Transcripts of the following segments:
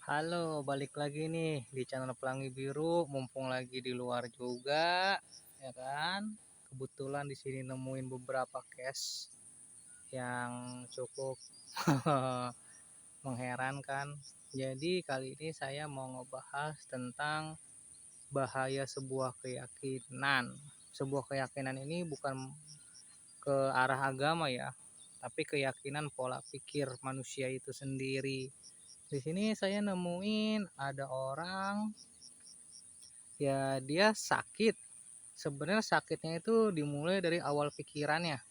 Halo, balik lagi nih di channel Pelangi Biru. Mumpung lagi di luar juga, ya kan? Kebetulan di sini nemuin beberapa case yang cukup mengherankan. Jadi kali ini saya mau ngebahas tentang bahaya sebuah keyakinan. Sebuah keyakinan ini bukan ke arah agama ya, tapi keyakinan pola pikir manusia itu sendiri. Di sini saya nemuin ada orang ya, dia sakit. Sebenarnya sakitnya itu dimulai dari awal pikirannya,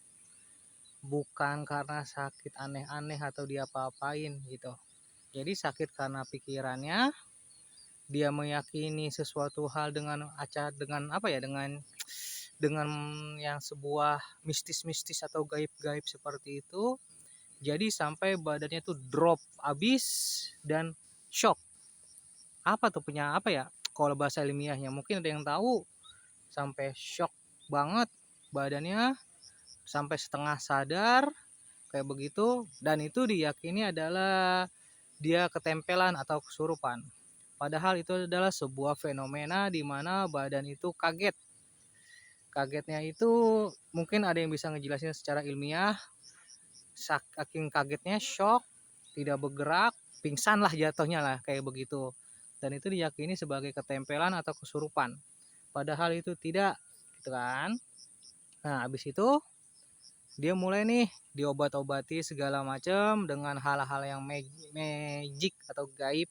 bukan karena sakit aneh-aneh atau dia apa-apain gitu. Jadi sakit karena pikirannya, dia meyakini sesuatu hal dengan apa ya, dengan yang sebuah mistis-mistis atau gaib-gaib seperti itu. Jadi sampai badannya itu drop abis dan shock. Apa tuh punya apa ya, kalau bahasa ilmiahnya mungkin ada yang tahu. Sampai shock banget badannya, sampai setengah sadar kayak begitu, dan itu diyakini adalah dia ketempelan atau kesurupan. Padahal itu adalah sebuah fenomena di mana badan itu kaget. Kagetnya itu mungkin ada yang bisa ngejelasin secara ilmiah. Saking kagetnya shock, tidak bergerak, pingsan lah jatuhnya lah kayak begitu. Dan itu diyakini sebagai ketempelan atau kesurupan. Padahal itu tidak, gitu kan. Nah, habis itu dia mulai nih diobat-obati segala macam dengan hal-hal yang magic atau gaib.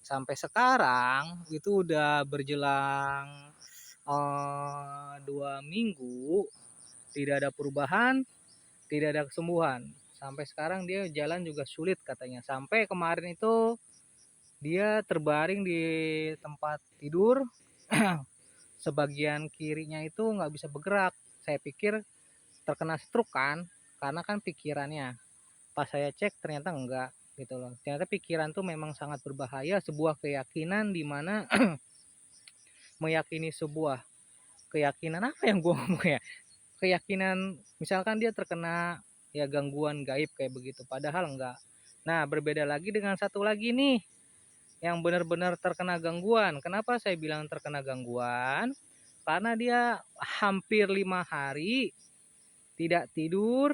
Sampai sekarang itu udah berjelang 2 minggu, tidak ada perubahan, tidak ada kesembuhan. Sampai sekarang dia jalan juga sulit katanya. Sampai kemarin itu dia terbaring di tempat tidur, sebagian kirinya itu nggak bisa bergerak. Saya pikir terkena stroke kan, karena kan pikirannya. Pas saya cek ternyata enggak gitu loh. Ternyata pikiran tuh memang sangat berbahaya. Sebuah keyakinan di mana meyakini sebuah keyakinan, apa yang gue ngomong ya, keyakinan misalkan dia terkena ya gangguan gaib kayak begitu, padahal enggak. Nah, berbeda lagi dengan satu lagi nih yang benar-benar terkena gangguan. Kenapa saya bilang terkena gangguan? Karena dia hampir 5 hari tidak tidur,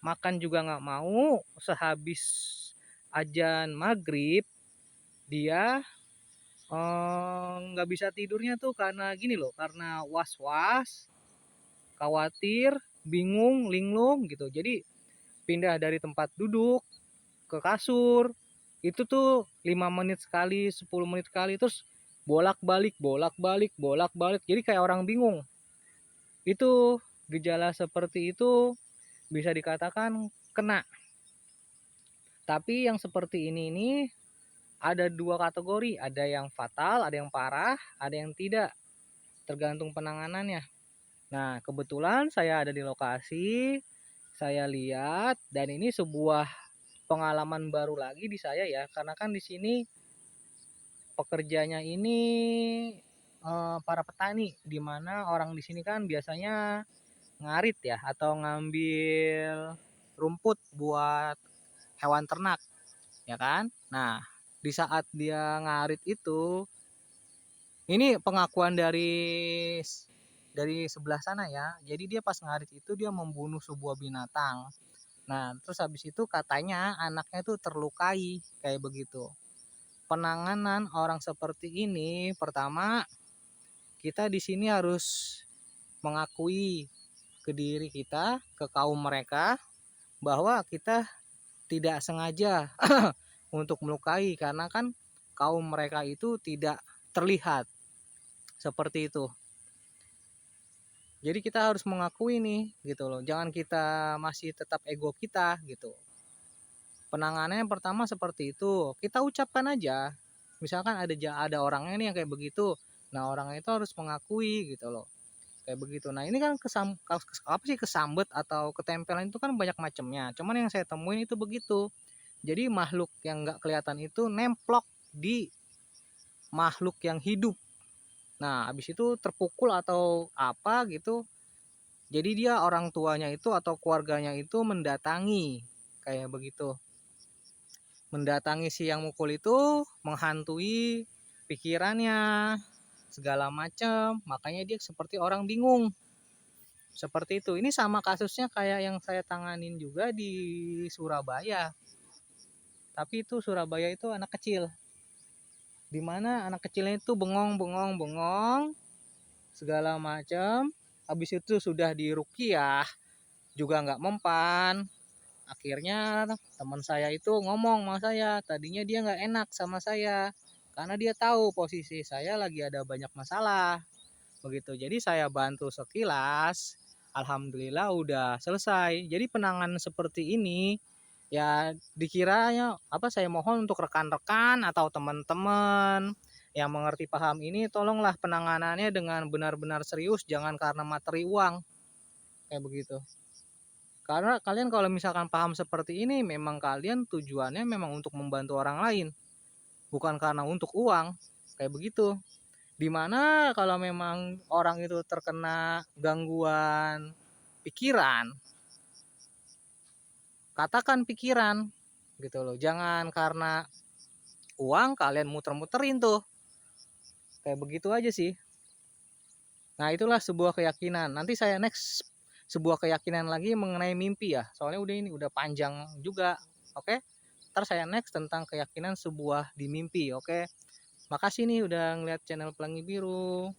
makan juga nggak mau. Sehabis ajan maghrib dia nggak bisa tidurnya tuh karena gini loh, karena was-was, khawatir, bingung, linglung gitu. Jadi pindah dari tempat duduk ke kasur itu tuh 5 menit sekali, 10 menit sekali, terus bolak-balik, bolak-balik, bolak-balik. Jadi kayak orang bingung. Itu gejala seperti itu bisa dikatakan kena. Tapi yang seperti ini ada 2 kategori, ada yang fatal, ada yang parah, ada yang tidak, tergantung penanganannya. Nah, kebetulan saya ada di lokasi, saya lihat, dan ini sebuah pengalaman baru lagi di saya ya, karena kan di sini pekerjanya ini para petani, di mana orang di sini kan biasanya ngarit ya, atau ngambil rumput buat hewan ternak, ya kan? Nah, di saat dia ngarit itu, ini pengakuan dari sebelah sana ya. Jadi dia pas ngarit itu dia membunuh sebuah binatang. Nah, terus habis itu katanya anaknya itu terlukai kayak begitu. Penanganan orang seperti ini, pertama kita di sini harus mengakui ke diri kita, ke kaum mereka, bahwa kita tidak sengaja untuk melukai, karena kan kaum mereka itu tidak terlihat seperti itu. Jadi kita harus mengakui nih gitu loh. Jangan kita masih tetap ego kita gitu. Penanganannya yang pertama seperti itu. Kita ucapkan aja. Misalkan ada orangnya nih yang kayak begitu. Nah, orangnya itu harus mengakui gitu loh. Kayak begitu. Nah, ini kan apa sih, kesambet atau ketempelan itu kan banyak macamnya. Cuman yang saya temuin itu begitu. Jadi makhluk yang nggak kelihatan itu nemplok di makhluk yang hidup. Nah, habis itu terpukul atau apa gitu. Jadi dia orang tuanya itu atau keluarganya itu mendatangi kayak begitu. mendatangi si yang mukul itu, menghantui pikirannya segala macam, makanya dia seperti orang bingung. Seperti itu. Ini sama kasusnya kayak yang saya tanganin juga di Surabaya. Tapi itu Surabaya itu anak kecil. Dimana anak kecilnya itu bengong segala macam. Habis itu sudah diruqyah juga nggak mempan. Akhirnya teman saya itu ngomong sama saya, tadinya dia nggak enak sama saya karena dia tahu posisi saya lagi ada banyak masalah begitu. Jadi saya bantu sekilas, alhamdulillah udah selesai. Jadi penanganan seperti ini ya dikiranya saya mohon untuk rekan-rekan atau teman-teman yang mengerti paham ini, tolonglah penanganannya dengan benar-benar serius, jangan karena materi uang kayak begitu. Karena kalian kalau misalkan paham seperti ini, memang kalian tujuannya memang untuk membantu orang lain, bukan karena untuk uang kayak begitu. Dimana kalau memang orang itu terkena gangguan pikiran, katakan pikiran gitu loh, jangan karena uang kalian muter-muterin tuh kayak begitu aja sih. Nah itulah sebuah keyakinan. Nanti saya next sebuah keyakinan lagi mengenai mimpi ya, soalnya udah panjang juga. Oke, ntar saya next tentang keyakinan sebuah di mimpi. Oke, makasih nih udah ngeliat channel Pelangi Biru.